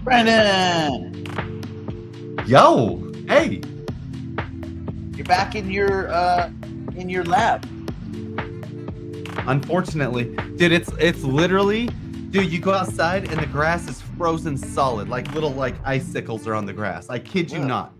Brandon, Yo, hey. you're back in your lab. Unfortunately, dude, it's literally, dude, you go outside and the grass is frozen solid, like little icicles are on the grass. I kid you Ugh. not.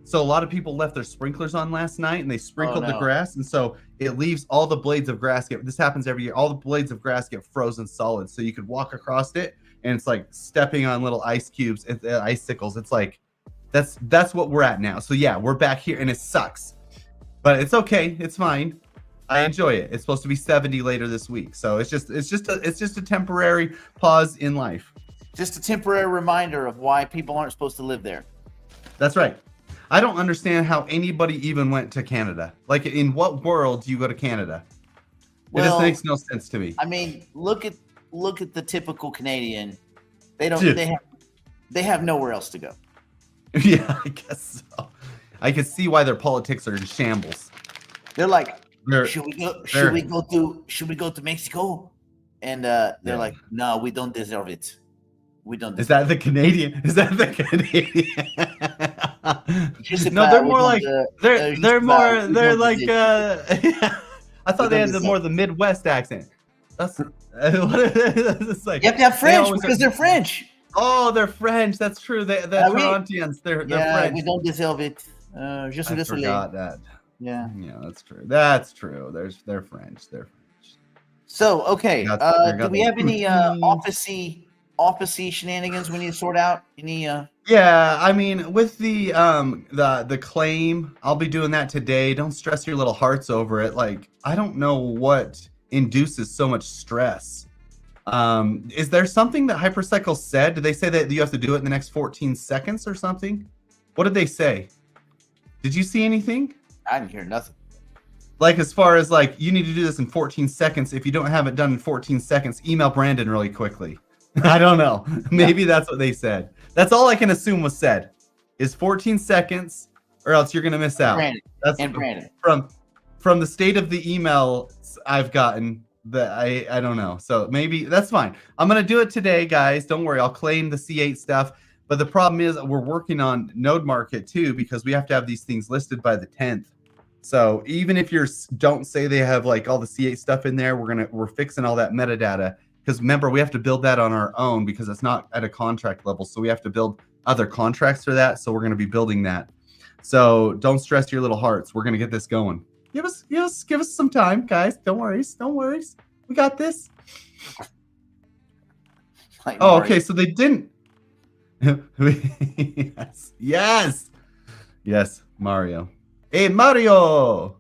So a lot of people left their sprinklers on last night and they sprinkled the no. grass, and so it leaves all the blades of grass this happens every year. All the blades of grass get frozen solid, so you could walk across it and it's like stepping on little ice cubes, icicles. It's like that's what we're at now. So yeah, we're back here and it sucks. But it's okay. It's fine. I enjoy it. It's supposed to be 70 later this week. So it's just a temporary pause in life. Just a temporary reminder of why people aren't supposed to live there. That's right. I don't understand how anybody even went to Canada. Like, in what world do you go to Canada? It just makes no sense to me. I mean, look at the typical Canadian. They don't. Dude. They have nowhere else to go. Yeah, I guess so. I can see why their politics are in shambles. They're like, should we go to Mexico? And they're like, no, we don't deserve it. We don't. Is that the Canadian? No, they're more like they're like I thought they had more of the Midwest accent. That's it's like you have to have French because they're French. Oh, they're French. That's true. They're Torontians. They're French. We don't deserve it. I forgot that. Yeah, that's true. That's true. They're French. They're French. So okay, do we have any officey shenanigans we need to sort out? Any? Yeah, I mean, with the claim, I'll be doing that today. Don't stress your little hearts over it. Like, I don't know what induces so much stress. Is there something that Hypercycle said? Did they say that you have to do it in the next 14 seconds or something? What did they say? Did you see anything? I didn't hear nothing. Like, as far as like, you need to do this in 14 seconds. If you don't have it done in 14 seconds, email Brandon really quickly. I don't know. Maybe that's what they said. That's all I can assume was said. Is 14 seconds, or else you're gonna miss out. Brandon. From the state of the email I've gotten, that I don't know. So maybe that's fine. I'm gonna do it today, guys. Don't worry. I'll claim the C8 stuff. But the problem is we're working on Node Market too, because we have to have these things listed by the 10th. So even if you don't say they have like all the C8 stuff in there, we're fixing all that metadata. Because remember, we have to build that on our own because it's not at a contract level. So we have to build other contracts for that. So we're going to be building that. So don't stress your little hearts. We're going to get this going. Give us some time, guys. Don't worry. We got this. Like okay. So they didn't. Yes, Mario. Hey, Mario.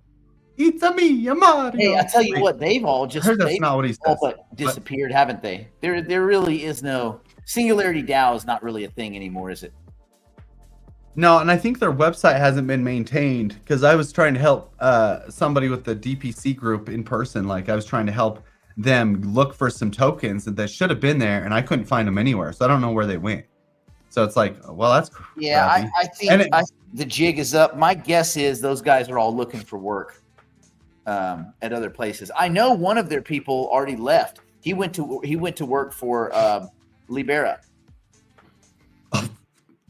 It's me, Mario. Hey, I tell you what, they've all just not what he says, but disappeared, haven't they? There really is no Singularity DAO is not really a thing anymore, is it? No, and I think their website hasn't been maintained because I was trying to help somebody with the DPC group in person. Like, I was trying to help them look for some tokens that should have been there, and I couldn't find them anywhere. So I don't know where they went. So it's like, well, that's crappy. I think the jig is up. My guess is those guys are all looking for work at other places. I know one of their people already left. He went to work for Libera.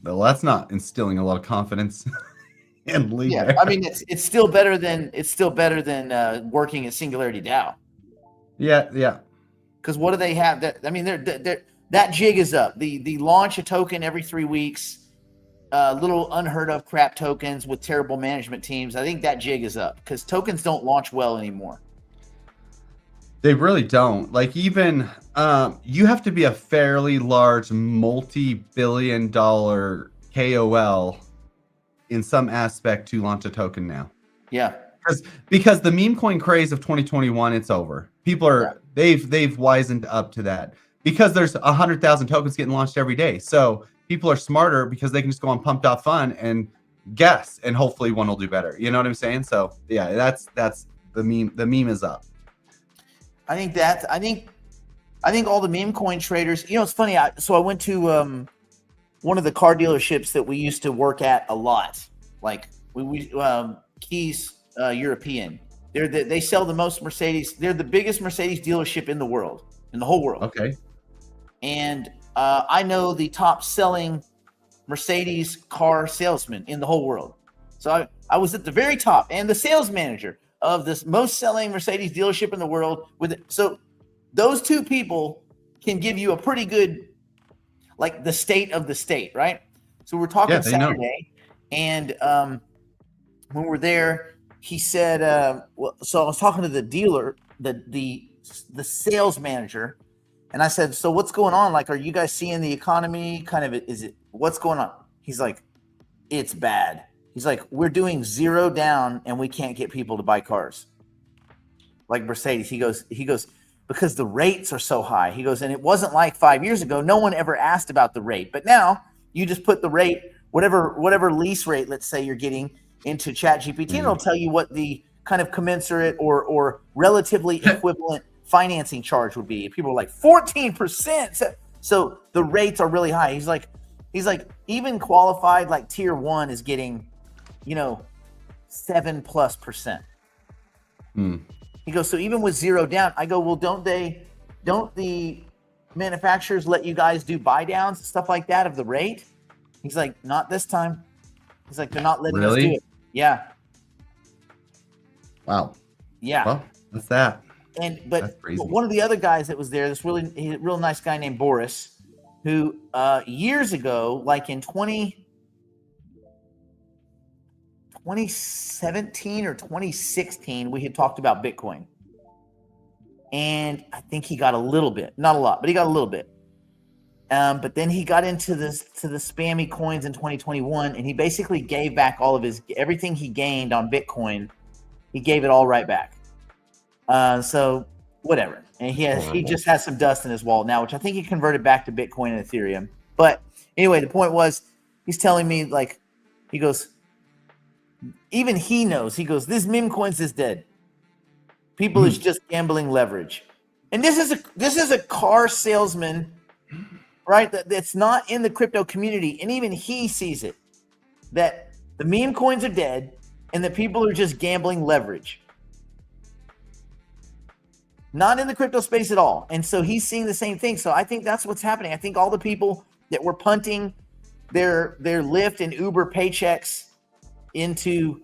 Well, that's not instilling a lot of confidence in Libera. Yeah, I mean it's still better than working at Singularity DAO. Yeah. Because what do they have? That jig is up. The launch a token every 3 weeks. Little unheard of crap tokens with terrible management teams. I think that jig is up because tokens don't launch well anymore. They really don't. Like, even you have to be a fairly large multi-billion-dollar KOL in some aspect to launch a token now. Yeah. Because the meme coin craze of 2021, it's over. People are they've wisened up to that because there's 100,000 tokens getting launched every day. So people are smarter because they can just go on Pumped Out Fun and guess, and hopefully one will do better. You know what I'm saying? So yeah, that's the meme. The meme is up. I think all the meme coin traders. You know, it's funny. I went to one of the car dealerships that we used to work at a lot. Like we Keys European. They sell the most Mercedes. They're the biggest Mercedes dealership in the world, in the whole world. Okay. And I know the top selling Mercedes car salesman in the whole world. So I was at the very top and the sales manager of this most selling Mercedes dealership in the world. So those two people can give you a pretty good, like the state of the state, right? So we're talking Saturday, and when we're there, he said, so I was talking to the dealer, the sales manager, and I said, so what's going on? Like, are you guys seeing the economy kind of, what's going on? He's like, it's bad. He's like, we're doing 0 down and we can't get people to buy cars like Mercedes. He goes, because the rates are so high. He goes, and it wasn't like 5 years ago. No one ever asked about the rate, but now you just put the rate, whatever lease rate, let's say you're getting, into ChatGPT, and it'll tell you what the kind of commensurate or relatively equivalent financing charge would be. People are like 14%. So the rates are really high. He's like, even qualified like tier 1 is getting, 7+%. He goes, so even with 0 down, I go, well, don't the manufacturers let you guys do buy downs and stuff like that of the rate? He's like, not this time. He's like, they're not letting us do it. Yeah. Wow. Yeah. Well, that's that. But one of the other guys that was there, this real nice guy named Boris, who years ago, like in 2017 or 2016, we had talked about Bitcoin. And I think he got a little bit, not a lot, but he got a little bit. But then he got into the spammy coins in 2021, and he basically gave back all of everything he gained on Bitcoin. He gave it all right back. So whatever. And he just has some dust in his wallet now, which I think he converted back to Bitcoin and Ethereum. But anyway, the point was, he's telling me, like, he goes, even he knows, he goes, this meme coins is dead. People is just gambling leverage. And this is a car salesman, right? That's not in the crypto community. And even he sees it, that the meme coins are dead and that people are just gambling leverage. Not in the crypto space at all. And so he's seeing the same thing. So I think that's what's happening. I think all the people that were punting their Lyft and Uber paychecks into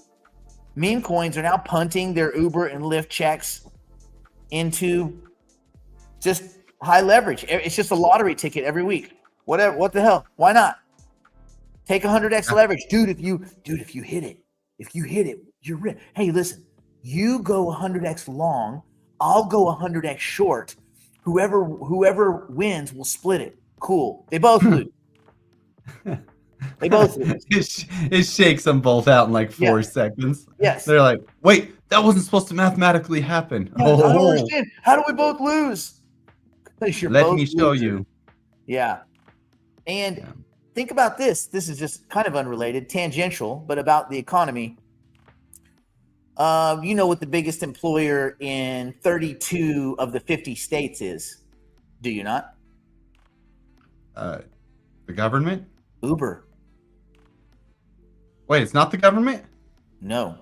meme coins are now punting their Uber and Lyft checks into just high leverage. It's just a lottery ticket every week. Whatever. What the hell? Why not? Take 100x leverage, dude. If you hit it, you're rich. Hey, listen. You go 100x long. I'll go 100x short. Whoever wins will split it. Cool. They both lose. They both lose. It shakes them both out in like 4 seconds. Yes. They're like, wait, that wasn't supposed to mathematically happen. Yeah, I don't understand. How do we both lose? Let me show you. Yeah. And think about this. This is just kind of unrelated, tangential, but about the economy. You know what the biggest employer in 32 of the 50 states is, do you not? The government? Uber. Wait, it's not the government? No.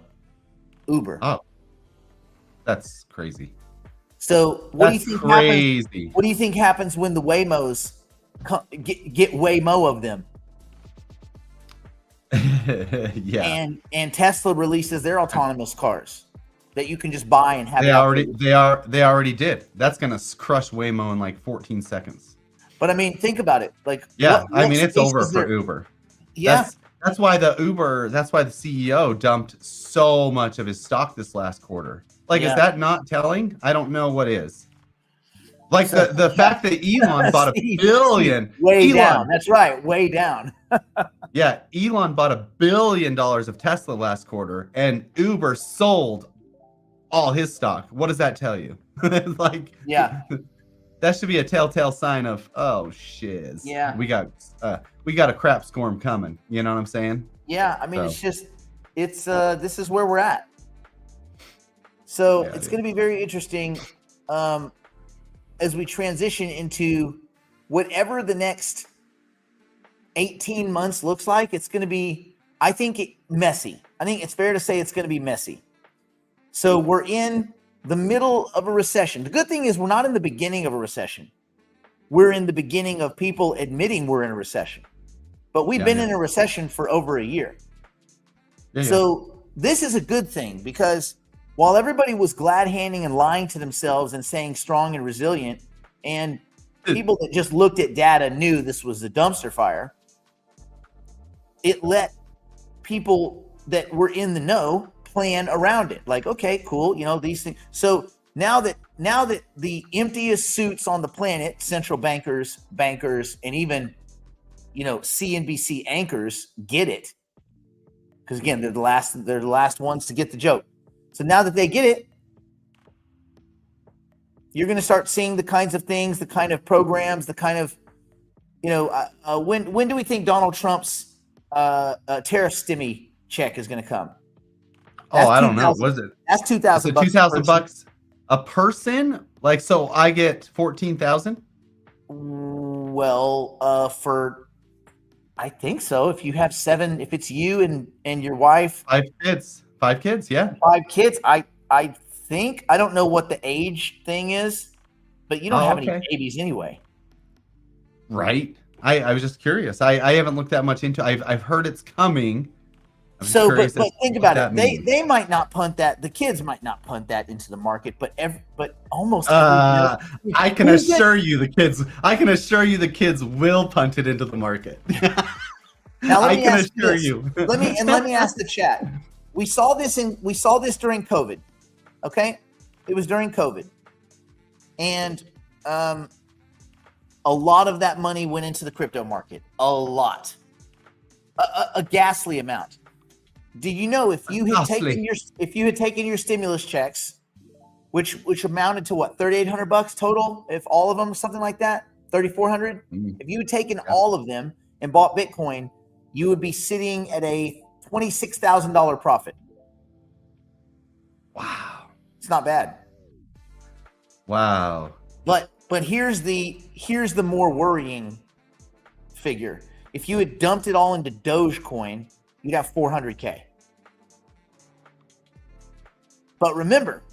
Uber. Oh. That's crazy. So what do you think happens? What do you think happens when the Waymos get Waymo of them? Yeah. And Tesla releases their autonomous cars that you can just buy and have. They already did. That's gonna crush Waymo in like 14 seconds. But I mean, think about it. Like, yeah, I mean, it's over for Uber. Yeah. That's why the CEO dumped so much of his stock this last quarter. Like, is that not telling? I don't know what is. Like the fact that Elon bought $1 billion. Way down. That's right. Way down. Yeah. Elon bought $1 billion of Tesla last quarter, and Uber sold all his stock. What does that tell you? Like, yeah, that should be a telltale sign of, oh, shiz. Yeah. We got a crap storm coming. You know what I'm saying? Yeah. I mean, this is where we're at. So it's going to be very interesting as we transition into whatever the next 18 months looks like. It's going to be, I think, messy. I think it's fair to say it's going to be messy. So we're in the middle of a recession. The good thing is we're not in the beginning of a recession. we're in the beginning of people admitting we're in a recession. But we've been in a recession for over a year. So this is a good thing, because while everybody was glad-handing and lying to themselves and saying strong and resilient, and people that just looked at data knew this was a dumpster fire, it let people that were in the know plan around it. Like, okay, cool, you know, these things. So now that the emptiest suits on the planet, central bankers, and even, you know, CNBC anchors get it, because again, they're the last ones to get the joke. So now that they get it, you're going to start seeing the kinds of things, the kind of programs, the kind of, you know, when do we think Donald Trump's tariff stimmy check is going to come? That's I don't know. Was it? That's $2,000. $2,000 a person? Like, so I get 14,000? Well, I think so. If you have 7, if it's you and your wife, 5 kids, yeah. 5 kids. I think, I don't know what the age thing is, but you don't have any babies anyway. Right. I was just curious. I haven't looked that much into it. I've heard it's coming. So, but think about it. They might not punt that. The kids might not punt that into the market, but almost. I can assure you the kids will punt it into the market. Now, I can assure you. Let me ask the chat. We saw this during COVID. Okay, it was during COVID, and a lot of that money went into the crypto market. A lot, a ghastly amount. Do you know if you had taken your stimulus checks, which amounted to what, $3,800 total, if all of them, something like that, 3,400? If you had taken all of them and bought Bitcoin, you would be sitting at a $26,000 profit. Wow, it's not bad. Wow. But here's the more worrying figure. If you had dumped it all into Dogecoin, you'd have 400K. But remember,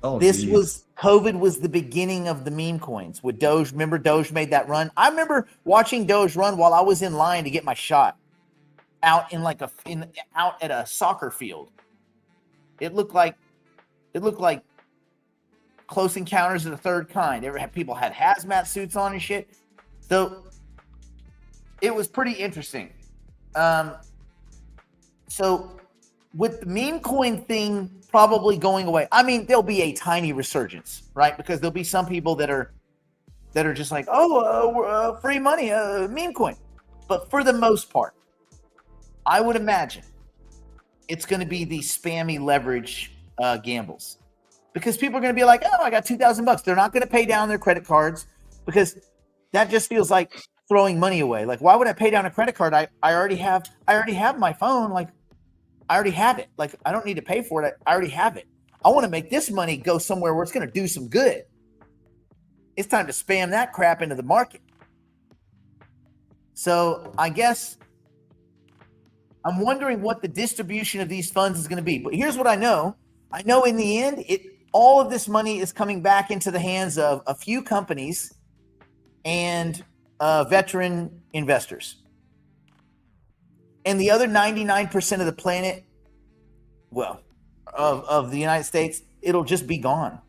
COVID was the beginning of the meme coins with Doge. Remember, Doge made that run. I remember watching Doge run while I was in line to get my shot out out at a soccer field. It looked like Close Encounters of the Third Kind. People had hazmat suits on and shit. So it was pretty interesting. So with the meme coin thing probably going away, I mean, there'll be a tiny resurgence, right? Because there'll be some people that are just like, free money, meme coin. But for the most part, I would imagine it's going to be the spammy leverage gambles, because people are going to be like, oh, I got $2,000. They're not going to pay down their credit cards, because that just feels like throwing money away. Like, why would I pay down a credit card? I already have my phone. Like, I already have it. Like, I don't need to pay for it. I already have it. I want to make this money go somewhere where it's going to do some good. It's time to spam that crap into the market. So I guess I'm wondering what the distribution of these funds is going to be. But here's what I know. I know in the end, all of this money is coming back into the hands of a few companies and veteran investors. And the other 99% of the planet, of the United States, it'll just be gone.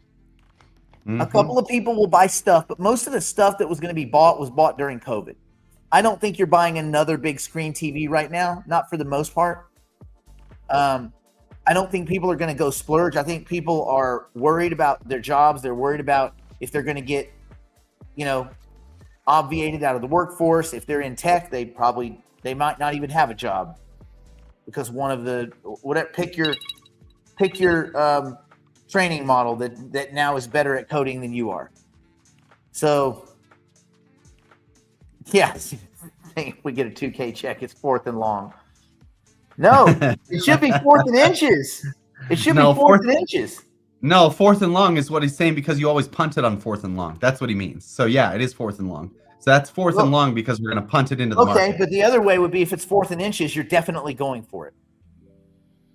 Mm-hmm. A couple of people will buy stuff, but most of the stuff that was going to be bought was bought during COVID. I don't think you're buying another big screen TV right now, not for the most part. I don't think people are going to go splurge. I think people are worried about their jobs. They're worried about if they're going to get, obviated out of the workforce. If they're in tech, they might not even have a job, because one of the pick your training model that now is better at coding than you are. So yeah, if we get a 2K check, it's 4th and long. No, it should be 4th and inches. It should be 4th and inches. No, 4th and long is what he's saying, because you always punt it on 4th and long. That's what he means. So yeah, it is 4th and long. So that's 4th and long, because we're going to punt it into the market. Okay, but the other way would be if it's 4th and inches, you're definitely going for it.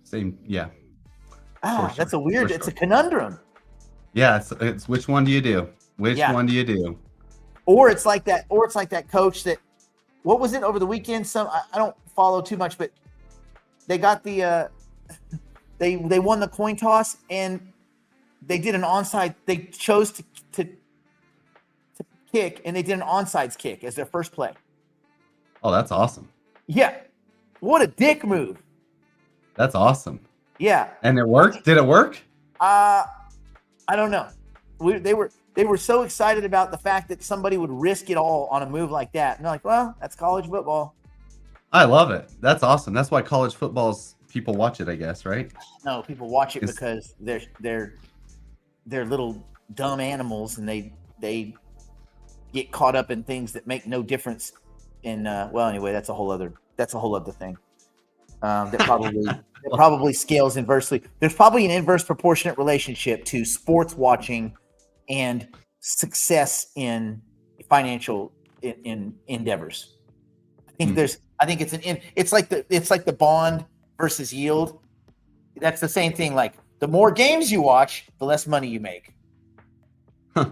Same, yeah. That's a weird. It's a conundrum. Yeah, it's which one do you do? Which one do you do? Or it's like that coach that, what was it over the weekend? I don't follow too much, but they got the they won the coin toss and they did an onside. They chose to kick, and they did an onside kick as their first play. Oh, that's awesome. Yeah, what a dick move. That's awesome. Yeah, and it worked. Did it work? I don't know. They were so excited about the fact that somebody would risk it all on a move like that. And they're like, well, that's college football. I love it. That's awesome. That's why college football's people watch it, I guess, right? No, people watch it because they're little dumb animals, and they get caught up in things that make no difference in anyway, that's a whole other thing. That probably scales inversely. There's probably an inverse proportionate relationship to sports watching and success in financial in endeavors. I think it's like the bond versus yield. That's the same thing. Like, the more games you watch, the less money you make. Huh.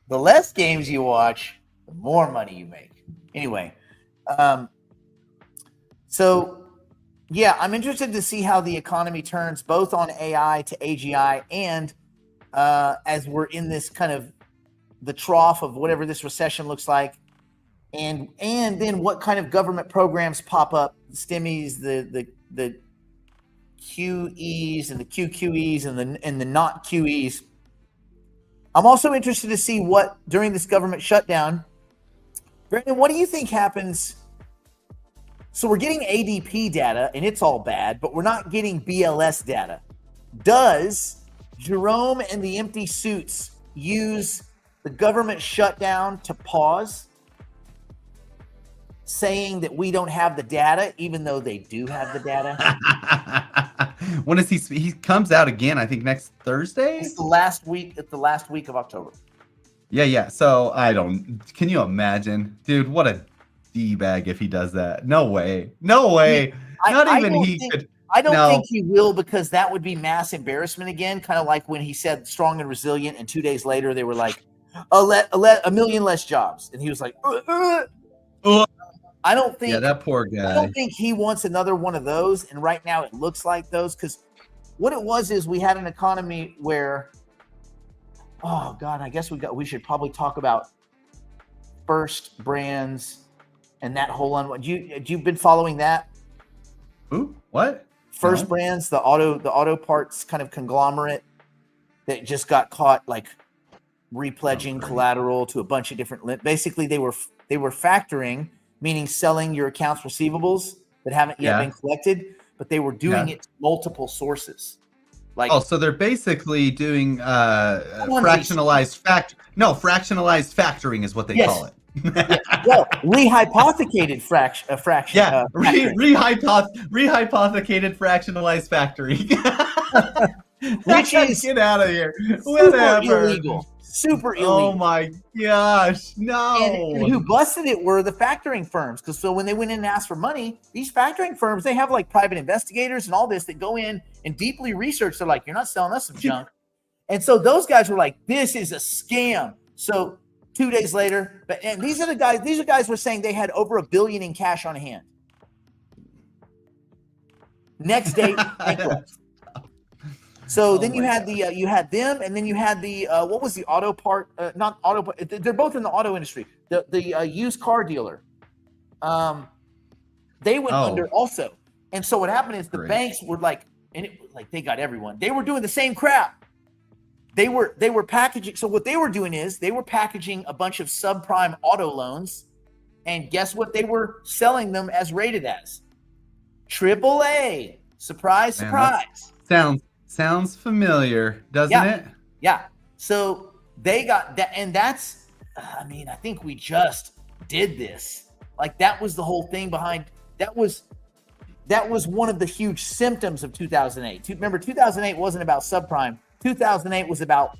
The less games you watch, the more money you make. Anyway, so yeah, I'm interested to see how the economy turns, both on AI to AGI, and as we're in this kind of the trough of whatever this recession looks like, and then what kind of government programs pop up, the stimmies, the QEs and the QQEs and the not QEs. I'm also interested to see what during this government shutdown. Brandon, what do you think happens? So we're getting ADP data, and it's all bad, but we're not getting BLS data. Does Jerome and the empty suits use the government shutdown to pause, saying that we don't have the data, even though they do have the data? When is he comes out again? I think next Thursday. It's the last week. It's the last week of October. Yeah. So can you imagine, dude? What a D-bag if he does that. No way. I don't think he will, because that would be mass embarrassment again. Kind of like when he said strong and resilient, and 2 days later they were like, a million less jobs, and he was like, I don't think. Yeah, that poor guy. I don't think he wants another one of those. And right now it looks like those, because what it was is we had an economy where, oh God, I guess we should probably talk about First Brands and that whole you've been following that? Who? What? First Brands, the auto parts kind of conglomerate that just got caught like repledging collateral to a bunch of different. Basically, they were factoring, meaning selling your accounts receivables that haven't yet been collected, but they were doing it to multiple sources. Like, so they're basically doing fractionalized factoring is what they call it. Well, rehypothecated fraction. Yeah, rehypothecated fractionalized factoring. Which is get out of here. Super illegal. Oh my gosh, no. And who busted it were the factoring firms. Because so when they went in and asked for money, these factoring firms, they have like private investigators and all this that go in and deeply research. They're like, you're not selling us some junk. And so those guys were like, this is a scam. So 2 days later, and these are guys were saying they had over $1 billion in cash on hand. Next day, so then you had you had them, and then you had the what was the auto part? Not auto part. They're both in the auto industry. The used car dealer. They went under also, and so what happened is the banks were like, they got everyone. They were doing the same crap. They were packaging. So what they were doing is they were packaging a bunch of subprime auto loans, and guess what they were selling them as rated as? AAA. Surprise, surprise. Sounds familiar, doesn't it? Yeah. So they got that, and that's. I think we just did this. Like, that was the whole thing behind. That was one of the huge symptoms of 2008. Remember, 2008 wasn't about subprime. 2008 was about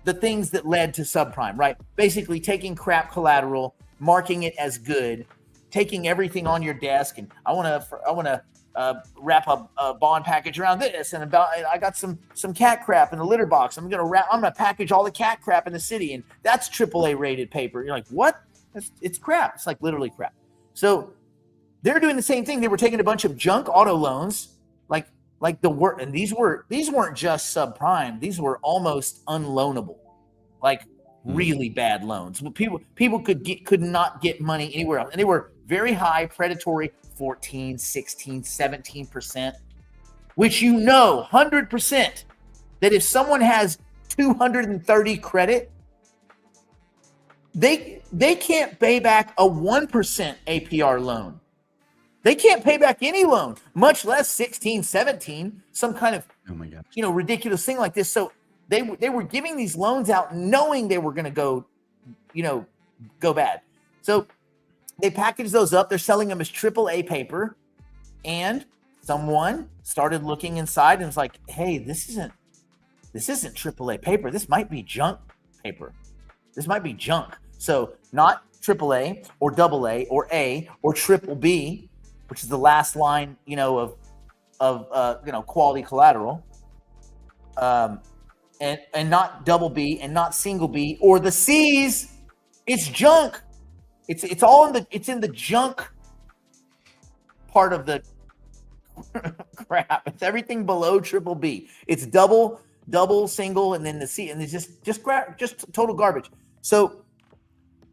the things that led to subprime, right? Basically taking crap collateral, marking it as good, taking everything on your desk. And I want to wrap a bond package around this, and I got some cat crap in the litter box. I'm gonna package all the cat crap in the city, and that's AAA rated paper. You're like, what? It's crap. It's like literally crap. So they're doing the same thing. They were taking a bunch of junk auto loans, and these weren't just subprime. These were almost unloanable, like really bad loans. People could not get money anywhere else, and they were very high, predatory, 14, 16, 17%, which 100% that if someone has 230 credit, they can't pay back a 1% APR loan. They can't pay back any loan, much less 16, 17, some kind of ridiculous thing like this. So they were giving these loans out knowing they were going to go bad. So they packaged those up. They're selling them as AAA paper, and someone started looking inside and was like, "Hey, this isn't AAA paper. This might be junk paper. This might be junk." So not AAA or AA or A or triple B, which is the last line, of quality collateral, and not double B and not single B or the C's. It's junk. It's all in the junk part of the crap. It's everything below triple B. It's double, single, and then the C, and it's just total garbage. So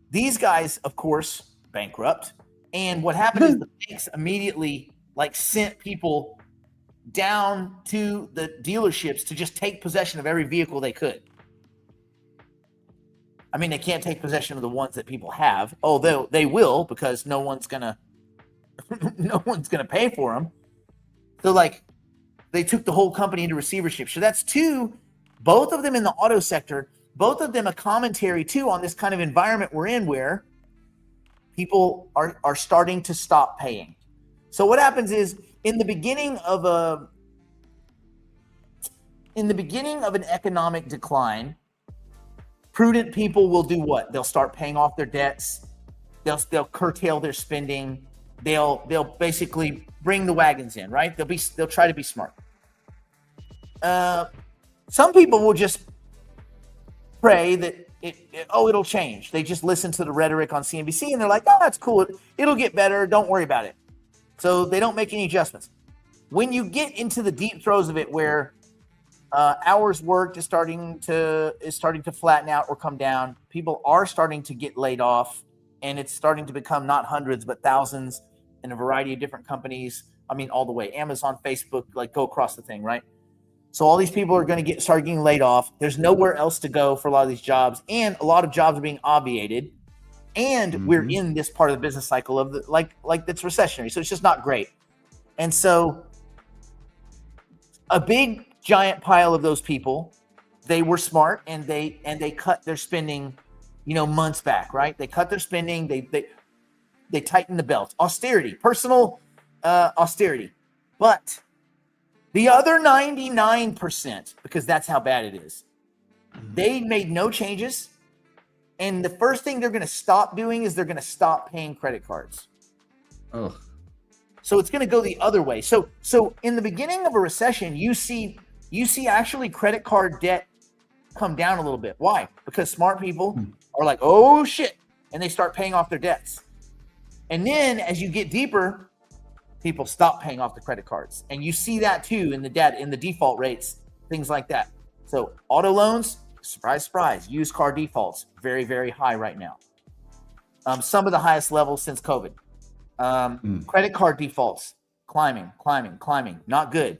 these guys, of course, bankrupt. And what happened is the banks immediately sent people down to the dealerships to just take possession of every vehicle they could. I mean, they can't take possession of the ones that people have, although they will, because no one's gonna pay for them. So they took the whole company into receivership. So that's both of them in the auto sector, both of them a commentary too on this kind of environment we're in where people are starting to stop paying. So what happens is in the beginning of an economic decline, prudent people will do what? They'll start paying off their debts. They'll curtail their spending. They'll basically bring the wagons in, right? They'll try to be smart. Some people will just pray that it'll change. They just listen to the rhetoric on CNBC and they're like, oh, that's cool. It'll get better. Don't worry about it. So they don't make any adjustments. When you get into the deep throes of it, where hours worked is starting to flatten out or come down, people are starting to get laid off, and it's starting to become not hundreds but thousands in a variety of different companies. I mean, all the way Amazon, Facebook, go across the thing, right? So all these people are going to start getting laid off. There's nowhere else to go for a lot of these jobs, and a lot of jobs are being obviated. And we're in this part of the business cycle of that's recessionary, so it's just not great. And so a big giant pile of those people, they were smart, and they cut their spending, months back, right? They cut their spending. They tightened the belt. Austerity, personal austerity, but the other 99%, because that's how bad it is, they made no changes. And the first thing they're going to stop doing is they're going to stop paying credit cards. Oh, so it's going to go the other way. So in the beginning of a recession, you see actually credit card debt come down a little bit. Why? Because smart people are like, oh shit, and they start paying off their debts. And then as you get deeper, people stop paying off the credit cards. And you see that too in the debt, in the default rates, things like that. So auto loans, surprise, surprise, used car defaults, very, very high right now. Some of the highest levels since COVID. Credit card defaults, climbing, not good.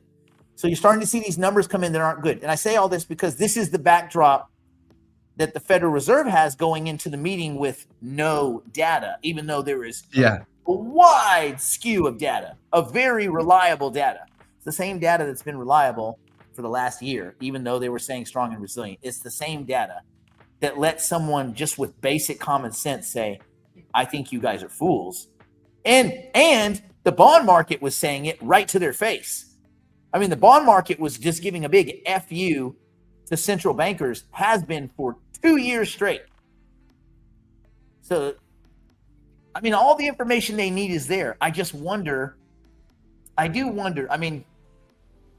So you're starting to see these numbers come in that aren't good. And I say all this because this is the backdrop that the Federal Reserve has going into the meeting with no data, even though there is a wide skew of data, of very reliable data. It's the same data that's been reliable for the last year, even though they were saying strong and resilient. It's the same data that lets someone just with basic common sense say, I think you guys are fools. And the bond market was saying it right to their face. I mean, the bond market was just giving a big FU to central bankers, has been for 2 years straight. So, I mean, all the information they need is there. I just wonder I do wonder. I mean,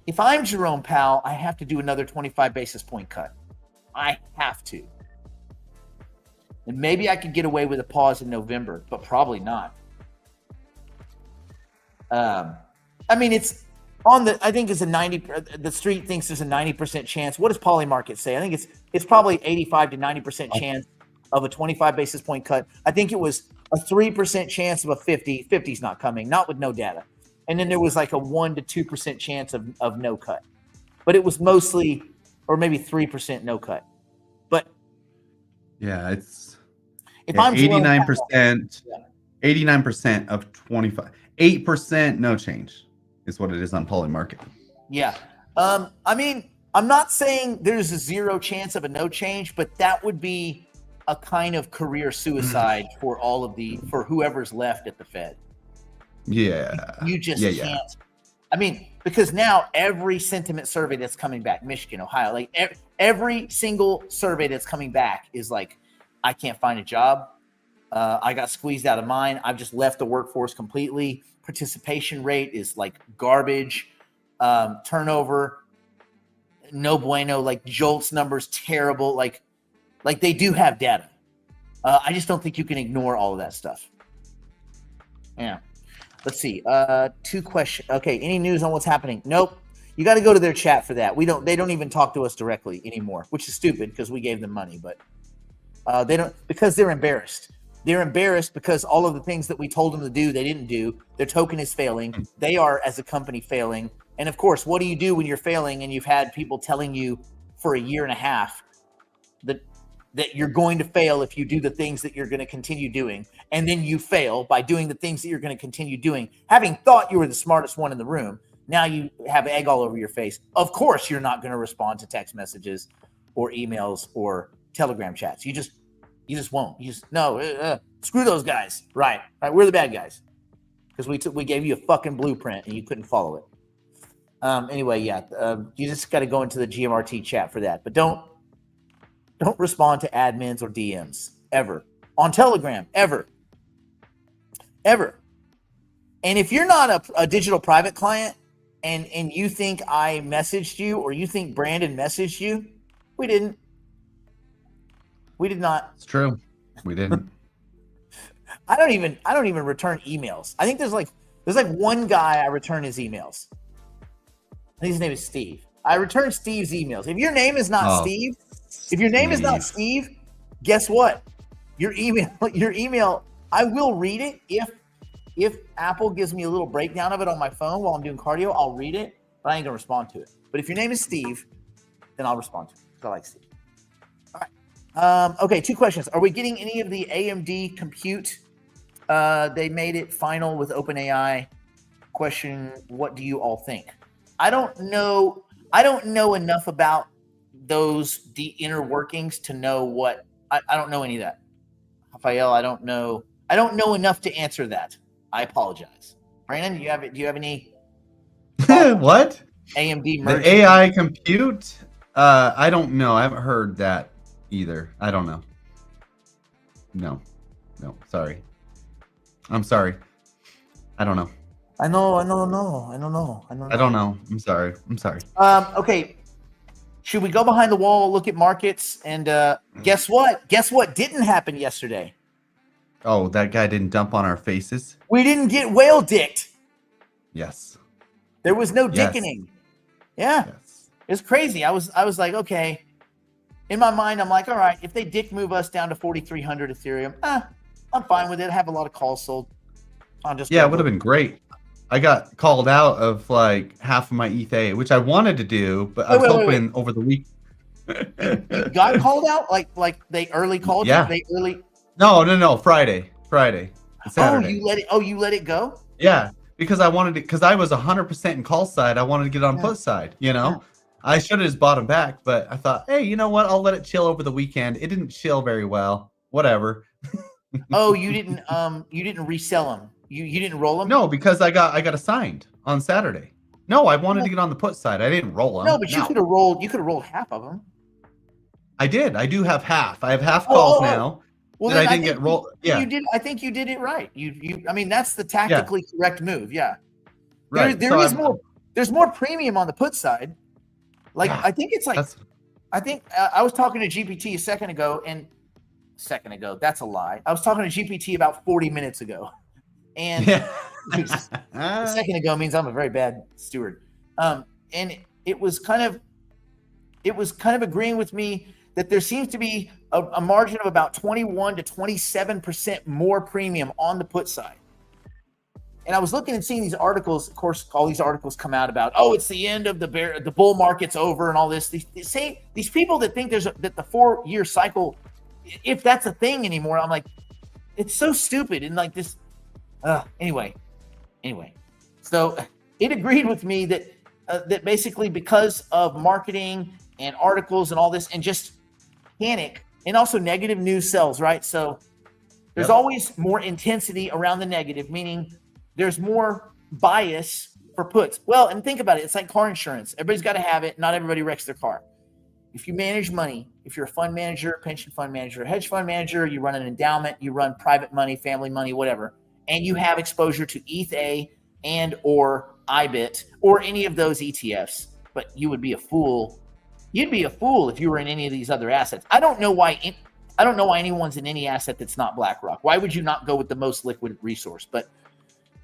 if I'm Jerome Powell, I have to do another 25 basis point cut. I have to. And maybe I could get away with a pause in November, but probably not. I mean, it's on the. I think it's a 90. The street thinks there's a 90% chance. What does Polymarket say? I think it's probably 85 to 90% chance of a 25 basis point cut. I think it was a 3% chance of a 50. 50's not coming, not with no data. And then there was like a 1 to 2% chance of no cut. But it was mostly, or maybe 3% no cut. But yeah, it's if I'm 89%, 89% of 25, 8% no change is what it is on Polymarket. Yeah. I mean, I'm not saying there's a 0 chance of a no change, but that would be a kind of career suicide for for whoever's left at the Fed. Yeah. You just can't. I mean, because now every sentiment survey that's coming back, Michigan, Ohio, like every single survey that's coming back is like, I can't find a job. I got squeezed out of mine. I've just left the workforce completely. Participation rate is like garbage. Turnover, no bueno. Like JOLTS numbers, terrible. Like they do have data. I just don't think you can ignore all of that stuff. Yeah. Let's see. 2 questions. Okay. Any news on what's happening? Nope. You got to go to their chat for that. They don't even talk to us directly anymore, which is stupid because we gave them money, but they don't, because they're embarrassed. They're embarrassed because all of the things that we told them to do, they didn't do. Their token is failing. They are, as a company, failing. And of course, what do you do when you're failing and you've had people telling you for a year and a half that you're going to fail if you do the things that you're going to continue doing, and then you fail by doing the things that you're going to continue doing, having thought you were the smartest one in the room. Now you have egg all over your face. Of course, you're not going to respond to text messages or emails or Telegram chats. You just won't. You just no. Screw those guys. Right. We're the bad guys because we gave you a fucking blueprint and you couldn't follow it. Anyway, yeah. You just got to go into the GMRT chat for that, but don't respond to admins or DMs ever on Telegram, ever. And if you're not a digital private client and you think I messaged you or you think Brandon messaged you, we didn't. We did not. It's true. We didn't. I don't even return emails. I think there's like one guy I return his emails. I think his name is Steve. I return Steve's emails. If your name is not Steve, guess what? Your email, I will read it if Apple gives me a little breakdown of it on my phone while I'm doing cardio, I'll read it, but I ain't gonna respond to it. But if your name is Steve, then I'll respond to it. Because I like Steve. All right. Okay, 2 questions. Are we getting any of the AMD compute? They made it final with OpenAI. Question, what do you all think? I don't know enough about the inner workings to know what I don't know any of that. Rafael, I don't know enough to answer that. I apologize. Brandon, do you have any what? AMD merging? The AI compute? I don't know. I haven't heard that either. I don't know. No, sorry. I'm sorry. I don't know. I don't know. I'm sorry. Okay. Should we go behind the wall, look at markets, and guess what? Guess what didn't happen yesterday? Oh, that guy didn't dump on our faces? We didn't get whale dicked. Yes. There was no dickening. Yeah. Yes. It's crazy. I was like, okay. In my mind, I'm like, all right, if they dick move us down to 4,300 Ethereum, I'm fine with it. I have a lot of calls sold. It would have been great. I got called out of like half of my ETH, which I wanted to do, but I was hoping over the week. You got called out? Like they early called you? They early. No. Friday. Saturday. You let it go? Yeah, because I wanted to, because I was 100% in call side. I wanted to get on put side. I should have just bought them back, but I thought, hey, you know what? I'll let it chill over the weekend. It didn't chill very well. Whatever. Oh, you didn't resell them. You didn't roll them? No, because I got assigned on Saturday. No, I wanted to get on the put side. I didn't roll them. No, but you could have rolled. You could have rolled half of them. I did. I do have half. I have half calls now. Well, then I didn't get rolled. Yeah, you did. I think you did it right. I mean, that's the tactically correct move. Yeah. Right. There So is more. There's more premium on the put side. Like Yeah, I think it's like I think I was talking to GPT a second ago. That's a lie. I was talking to GPT about 40 minutes ago, and yeah. a second ago means I'm a very bad steward. And it was kind of agreeing with me that there seems to be a margin of about 21 to 27% more premium on the put side. And I was looking and seeing these articles. Of course, all these articles come out about, oh, it's the end of the bull market's over and all this. These people that think that the 4-year cycle, if that's a thing anymore, I'm like, it's so stupid. And like this, anyway. So it agreed with me that basically because of marketing and articles and all this and just panic and also negative news sells, right? So there's always more intensity around the negative, meaning there's more bias for puts. Well, and think about it. It's like car insurance. Everybody's got to have it. Not everybody wrecks their car. If you manage money, if you're a fund manager, pension fund manager, hedge fund manager, you run an endowment, you run private money, family money, whatever, and you have exposure to ETH and or IBIT or any of those ETFs, but you would be a fool. You'd be a fool if you were in any of these other assets. I don't know why anyone's in any asset that's not BlackRock. Why would you not go with the most liquid resource? But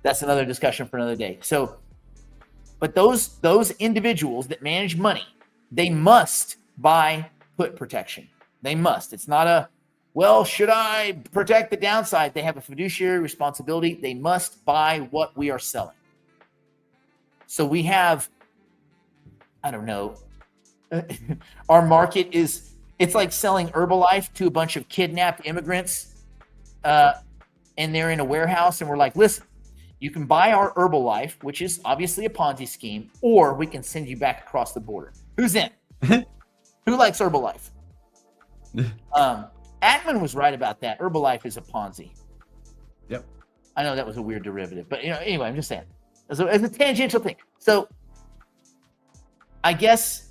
that's another discussion for another day. So, but those individuals that manage money, they must buy put protection. They must. It's not a, well, should I protect the downside? They have a fiduciary responsibility. They must buy what we are selling. So we have, I don't know, our market it's like selling Herbalife to a bunch of kidnapped immigrants, and they're in a warehouse, and we're like, listen, you can buy our Herbalife, which is obviously a Ponzi scheme, or we can send you back across the border. Who's in? Who likes Herbalife? Atman was right about that. Herbalife is a Ponzi. Yep. I know that was a weird derivative, but anyway, I'm just saying as a tangential thing. So I guess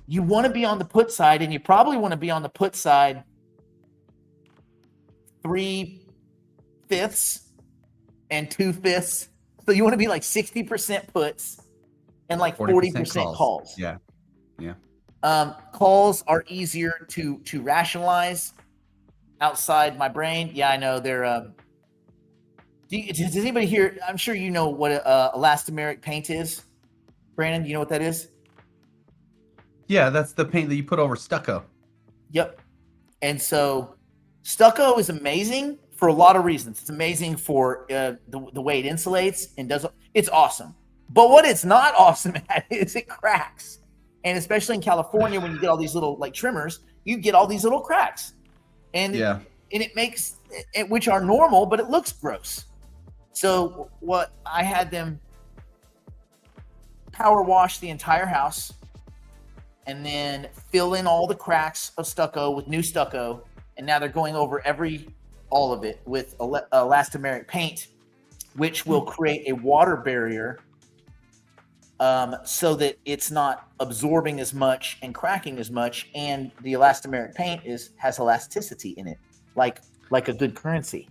you want to be on the put side, and you probably want to be on the put side 3/5 and 2/5. So you want to be like 60% puts and like 40% calls. Yeah. Calls are easier to rationalize outside my brain. Yeah, I know they're. Does anybody here? I'm sure you know what elastomeric paint is. Brandon, do you know what that is? Yeah, that's the paint that you put over stucco. Yep. And so stucco is amazing for a lot of reasons. It's amazing for the way it insulates and does. It's awesome. But what it's not awesome at is it cracks. And especially in California, when you get all these little like trimmers, you get all these little cracks. And it makes it, which are normal, but it looks gross. So what I had them power wash the entire house and then fill in all the cracks of stucco with new stucco. And now they're going over all of it with elastomeric paint, which will create a water barrier so that it's not absorbing as much and cracking as much. And the elastomeric paint has elasticity in it, like a good currency.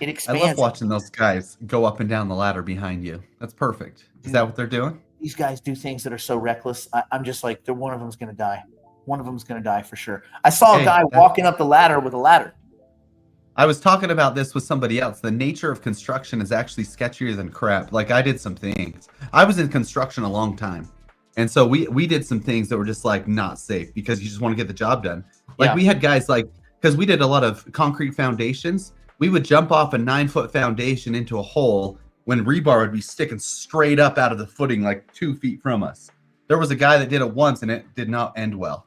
It expands. I love watching those guys go up and down the ladder behind you. That's perfect. Is that what they're doing? These guys do things that are so reckless. I'm just like, one of them's going to die. One of them's going to die for sure. I saw a guy walking up the ladder with a ladder. I was talking about this with somebody else. The nature of construction is actually sketchier than crap. Like I did some things. I was in construction a long time. And so we did some things that were just like not safe because you just want to get the job done. Like we had guys because we did a lot of concrete foundations. We would jump off a 9-foot foundation into a hole when rebar would be sticking straight up out of the footing like 2 feet from us. There was a guy that did it once and it did not end well.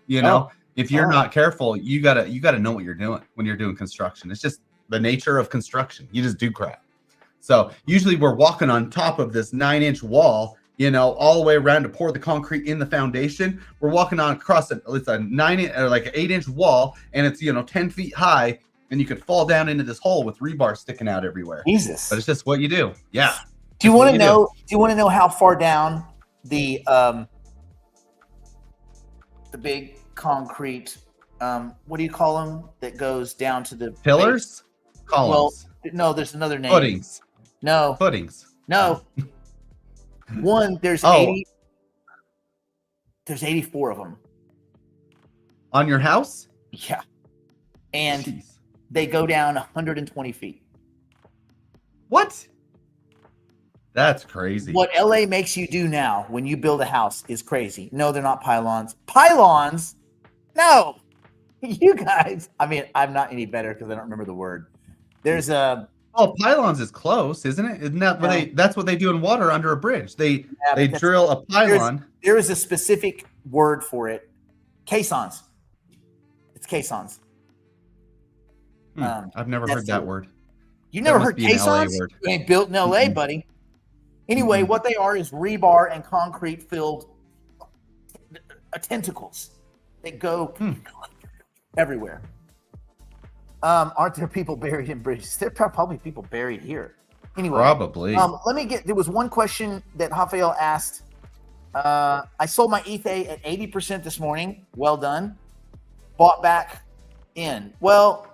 If you're not careful, you gotta know what you're doing when you're doing construction. It's just the nature of construction. You just do crap. So usually we're walking on top of this 9-inch wall, all the way around to pour the concrete in the foundation. We're walking on across it's a 8-inch wall, and it's 10 feet high, and you could fall down into this hole with rebar sticking out everywhere. Jesus! But it's just what you do. Yeah. Do you want to know? Do you want to know how far down the big concrete? What do you call them? That goes down to the pillars, columns. Well, no, there's another name. Footings. No. Footings. No. One, there's Oh. 80. There's 84 of them. On your house? Yeah. And Jeez. they go down 120 feet. What? That's crazy. What LA makes you do now when you build a house is crazy. No, they're not pylons. Pylons? No. You guys. I mean, I'm not any better because I don't remember the word. There's a. Oh, pylons is close, isn't it? Isn't that what that's what they do in water under a bridge? They drill a pylon. There is a specific word for it. Caissons. It's caissons. I've never heard that word. You never heard caissons? You ain't built in LA, buddy. Anyway, what they are is rebar and concrete filled tentacles. They go everywhere. Aren't there people buried in bridges? There are probably people buried here. Anyway, probably. There was one question that Rafael asked. I sold my ETH at 80% this morning. Well done. Bought back in. Well,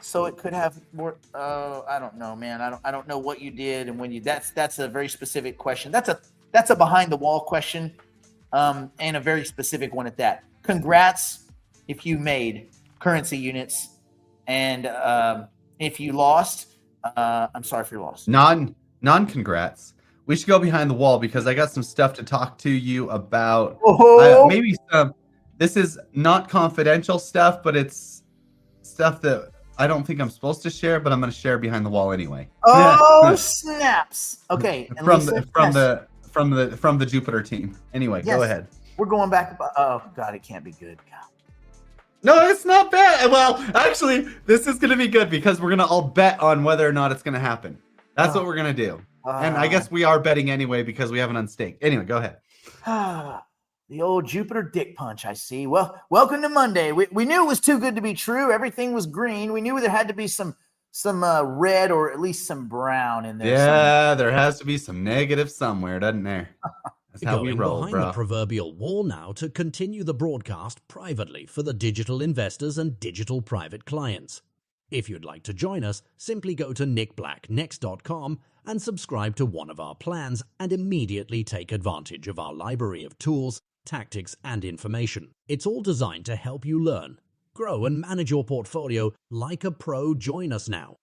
so it could have more. I don't know, man. I don't know what you did and when you. That's a very specific question. That's a behind the wall question, and a very specific one at that. Congrats if you made currency units, and if you lost, I'm sorry for your loss. Non-congrats. We should go behind the wall because I got some stuff to talk to you about. Maybe some. This is not confidential stuff, but it's stuff that I don't think I'm supposed to share, but I'm going to share behind the wall anyway. Oh snaps! Okay, from the Jupiter team. Anyway, go ahead. We're going back. Oh God, it can't be good. No, it's not bad. Well, actually, this is going to be good because we're going to all bet on whether or not it's going to happen. That's what we're going to do. And I guess we are betting anyway because we haven't unstaked. Anyway, go ahead. The old Jupiter dick punch, I see. Well, welcome to Monday. We knew it was too good to be true. Everything was green. We knew there had to be some red or at least some brown in there. Yeah, there has to be some negative somewhere, doesn't there? That's how we roll, behind the proverbial wall now to continue the broadcast privately for the digital investors and digital private clients. If you'd like to join us, simply go to nickblacknext.com and subscribe to one of our plans and immediately take advantage of our library of tools, tactics, and information. It's all designed to help you learn, grow, and manage your portfolio like a pro. Join us now